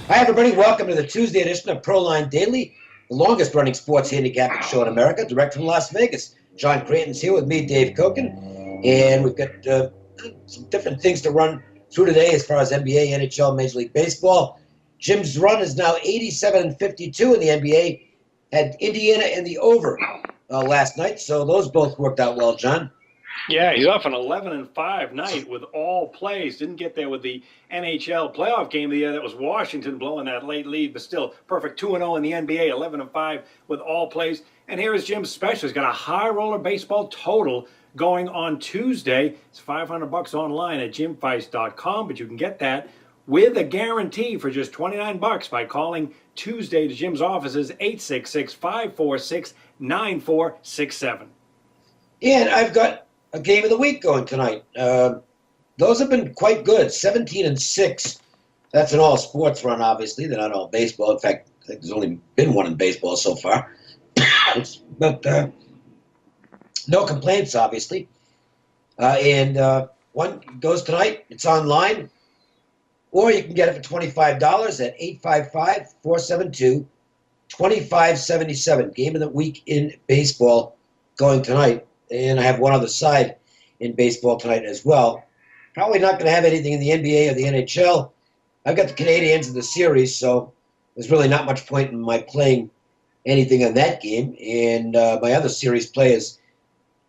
Hi, everybody. Welcome to the Tuesday edition of Proline Daily, the longest-running sports handicapping show in America, direct from Las Vegas. John Creighton's here with me, Dave Cokin, and we've got some different things to run through today as far as NBA, NHL, Major League Baseball. Jim's run is now 87-52 in the NBA. Had Indiana in the over last night, so those both worked out well, John. Yeah, he's off an 11-5 night with all plays. Didn't get there with the NHL playoff game of the year. That was Washington blowing that late lead, but still perfect 2-0 in the NBA, 11-5 with all plays. And here is Jim's special. He's got a high roller baseball total going on Tuesday. It's $500 online at jimfeist.com, but you can get that with a guarantee for just $29 by calling Tuesday to Jim's offices, 866-546-9467. And I've got a game of the week going tonight. Those have been quite good. 17-6. That's an all sports run, obviously. They're not all baseball. In fact, I think there's only been one in baseball so far. But no complaints, obviously. And one goes tonight. It's online. Or you can get it for $25 at 855-472-2577. Game of the week in baseball going tonight. And I have one other side in baseball tonight as well. Probably not going to have anything in the NBA or the NHL. I've got the Canadiens in the series, so there's really not much point in my playing anything on that game. And my other series play is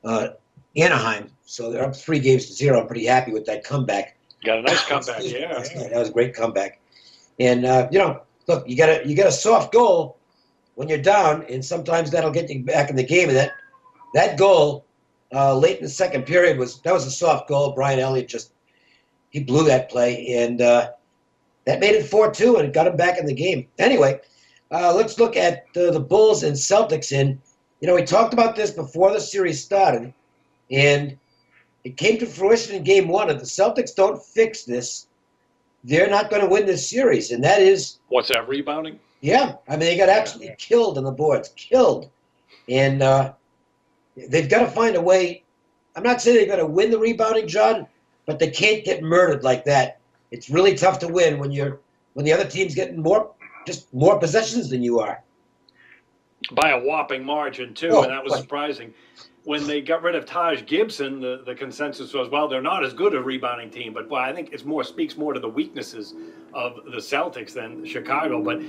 Anaheim, so they're up 3-0. I'm pretty happy with that comeback. Got a nice comeback, yeah. That was a great comeback. And look, you got a soft goal when you're down, and sometimes that'll get you back in the game. And that goal late in the second period was a soft goal. Brian Elliott he blew that play, and that made it 4-2 and got him back in the game. Anyway, let's look at the Bulls and Celtics. And we talked about this before the series started, and it came to fruition in Game 1. If the Celtics don't fix this, they're not going to win this series, and that is what's that, rebounding? Yeah, I mean they got absolutely killed on the boards, killed, and they've got to find a way. I'm not saying they've got to win the rebounding, John, but they can't get murdered like that. It's really tough to win when the other team's getting more possessions than you are. By a whopping margin, too, and that was surprising. When they got rid of Taj Gibson, the consensus was, well, they're not as good a rebounding team. But I think it speaks more to the weaknesses of the Celtics than Chicago. But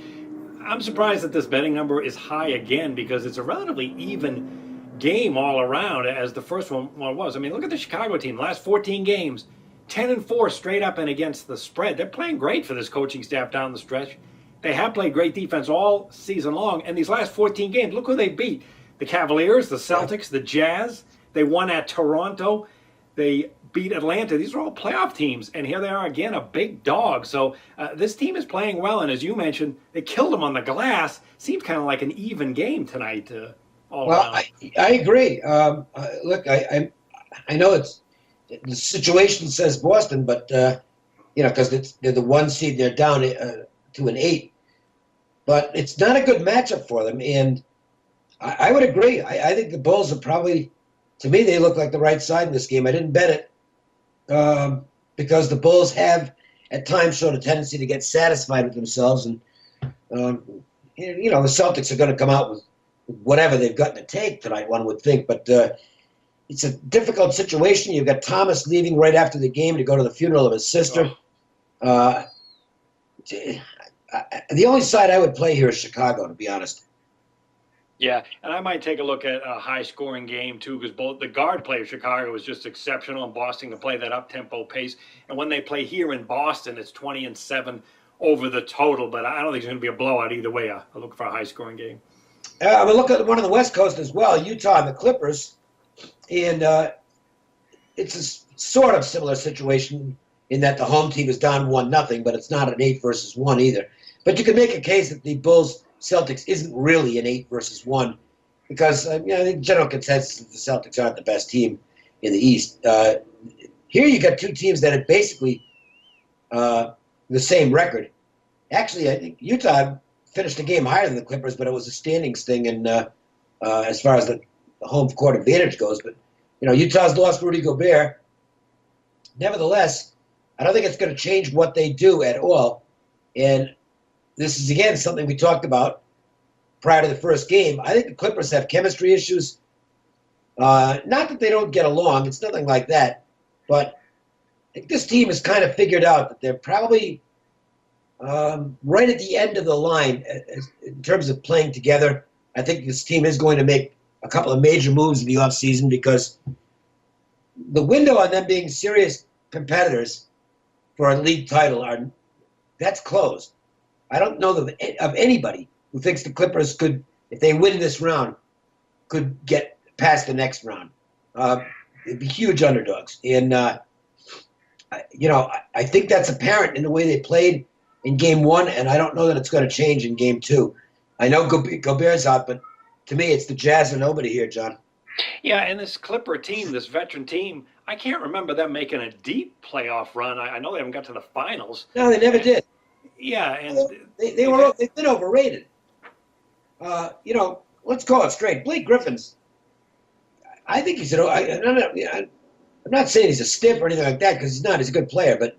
I'm surprised that this betting number is high again because it's a relatively even game all around as the first one was. I mean, look at the Chicago team. The last 14 games, 10-4 straight up and against the spread. They're playing great for this coaching staff down the stretch. They have played great defense all season long. And these last 14 games, look who they beat. The Cavaliers, the Celtics, the Jazz. They won at Toronto. They beat Atlanta. These are all playoff teams. And here they are again, a big dog. So this team is playing well. And as you mentioned, they killed them on the glass. Seems kind of like an even game tonight. I agree. Look, I know the situation says Boston, but because they're the 1 seed, they're down to an 8. But it's not a good matchup for them, and I would agree. I think the Bulls are probably, to me, they look like the right side in this game. I didn't bet it because the Bulls have at times shown a tendency to get satisfied with themselves, and the Celtics are going to come out with whatever they've got in the tank tonight, one would think. But it's a difficult situation. You've got Thomas leaving right after the game to go to the funeral of his sister. The only side I would play here is Chicago, to be honest. Yeah, and I might take a look at a high-scoring game, too, because both the guard play of Chicago is just exceptional, and Boston can play that up-tempo pace. And when they play here in Boston, it's 20-7 over the total, but I don't think it's going to be a blowout either way. I'll look for a high-scoring game. I'm going to look at one on the West Coast as well, Utah and the Clippers. And it's a sort of similar situation in that the home team is down 1-0, but it's not an 8 versus 1 either. But you can make a case that the Bulls-Celtics isn't really an 8 versus 1 because I think general consensus is the Celtics aren't the best team in the East. Here you got two teams that are basically the same record. Actually, I think Utah finished the game higher than the Clippers, but it was a standings thing, and as far as the home court advantage goes. But Utah's lost Rudy Gobert. Nevertheless, I don't think it's going to change what they do at all. And this is, again, something we talked about prior to the first game. I think the Clippers have chemistry issues. Not that they don't get along. It's nothing like that. But I think this team has kind of figured out that they're probably right at the end of the line in terms of playing together. I think this team is going to make a couple of major moves in the offseason because the window on them being serious competitors for a league title that's closed. I don't know of anybody who thinks the Clippers could, if they win this round, could get past the next round. It'd be huge underdogs. And, I think that's apparent in the way they played in Game 1, and I don't know that it's going to change in Game 2. I know Gobert's out, but to me it's the Jazz or nobody here, John. Yeah, and this Clipper team, this veteran team, I can't remember them making a deep playoff run. I know they haven't got to the finals. No, they never did. Yeah, and they've been overrated. Let's call it straight. Blake Griffin's, I think he's I'm not saying he's a stiff or anything like that because he's not. He's a good player, but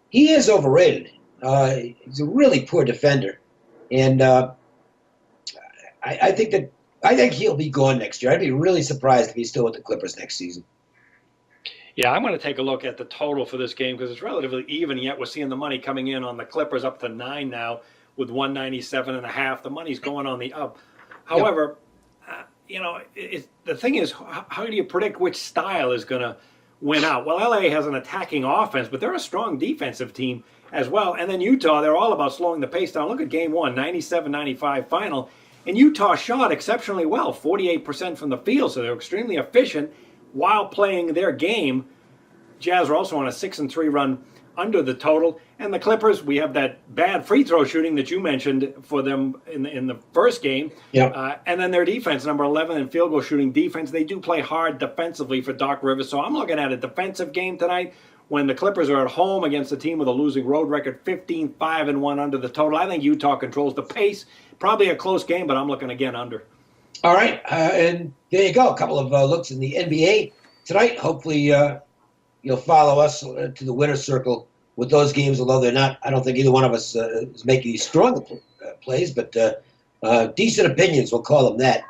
he is overrated. He's a really poor defender, and I think he'll be gone next year. I'd be really surprised if he's still with the Clippers next season. Yeah, I'm going to take a look at the total for this game because it's relatively even, yet we're seeing the money coming in on the Clippers up to 9 now with 197.5. The money's going on the up. However, the thing is, how do you predict which style is going to win out? Well, LA has an attacking offense, but they're a strong defensive team as well. And then Utah, they're all about slowing the pace down. Look at Game 1, 97-95 final. And Utah shot exceptionally well, 48% from the field, so they're extremely efficient while playing their game. Jazz are also on a 6-3 run under the total. And the Clippers, we have that bad free throw shooting that you mentioned for them in the first game. Yeah. And then their defense, number 11 in field goal shooting defense. They do play hard defensively for Doc Rivers. So I'm looking at a defensive game tonight when the Clippers are at home against a team with a losing road record, 15-5-1 under the total. I think Utah controls the pace. Probably a close game, but I'm looking again under. All right, and there you go. A couple of looks in the NBA tonight. Hopefully you'll follow us to the winner's circle with those games, although they're not. I don't think either one of us is making these strong plays, but decent opinions, we'll call them that.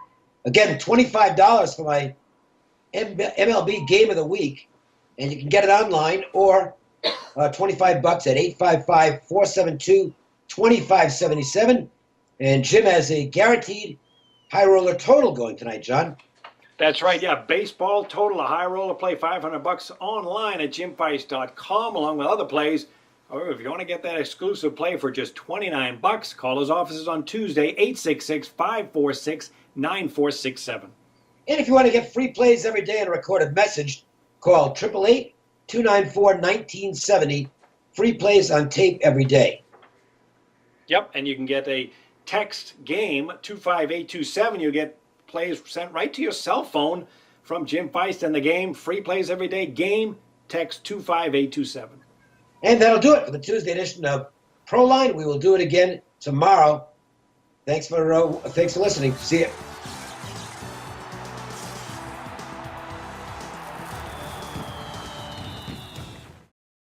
Again, $25 for my MLB Game of the Week, and you can get it online, or $25 at 855-472-2577. And Jim has a guaranteed high roller total going tonight, John. That's right, yeah. Baseball total, a high roller play, $500 online at jimfeist.com, along with other plays. However, if you want to get that exclusive play for just $29, call his offices on Tuesday, 866-546-9467. And if you want to get free plays every day and a recorded message, call 888-294-1970. Free plays on tape every day. Yep, and you can get a text game 25827. You get plays sent right to your cell phone from Jim Feist and the game. Free plays every day. Game text 25827. And that'll do it for the Tuesday edition of Proline. We will do it again tomorrow. Thanks for listening. See you.